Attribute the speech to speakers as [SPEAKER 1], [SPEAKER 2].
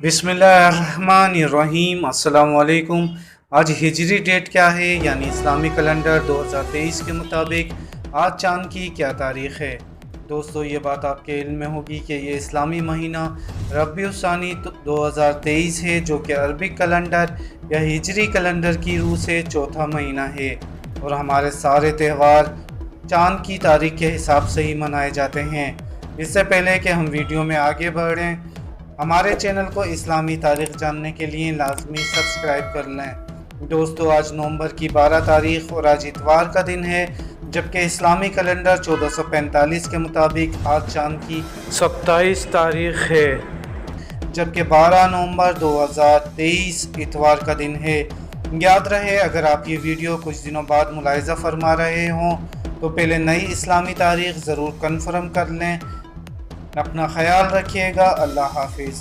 [SPEAKER 1] बिस्मिल्लाहिर्रहमानिर्रहीम। अस्सलामुअलैकुम। आज हिजरी डेट क्या है, यानी इस्लामी कैलेंडर 2023 के मुताबिक आज चाँद की क्या तारीख़ है। दोस्तों, ये बात आपके इल्म में होगी कि ये इस्लामी महीना रबीउस्सानी 2023 है, जो कि अरबिक कैलेंडर या हिजरी कैलेंडर की रूह से चौथा महीना है। और हमारे सारे त्यौहार चाँद की तारीख के हिसाब से ही मनाए जाते हैं। इससे पहले कि हम वीडियो में आगे बढ़ें, हमारे चैनल को इस्लामी तारीख़ जानने के लिए लाजमी सब्सक्राइब कर लें। दोस्तों, आज नवंबर की 12 तारीख़ और आज इतवार का दिन है, जबकि इस्लामी कैलेंडर 1445 के मुताबिक आज चाँद की 27 तारीख़ है, जबकि 12 नवंबर 2023 इतवार का दिन है। याद रहे, अगर आप ये वीडियो कुछ दिनों बाद मुलाहिज़ा फरमा रहे हों तो पहले नई इस्लामी तारीख़ ज़रूर कन्फर्म कर लें। अपना ख्याल रखिएगा। अल्लाह हाफिज़।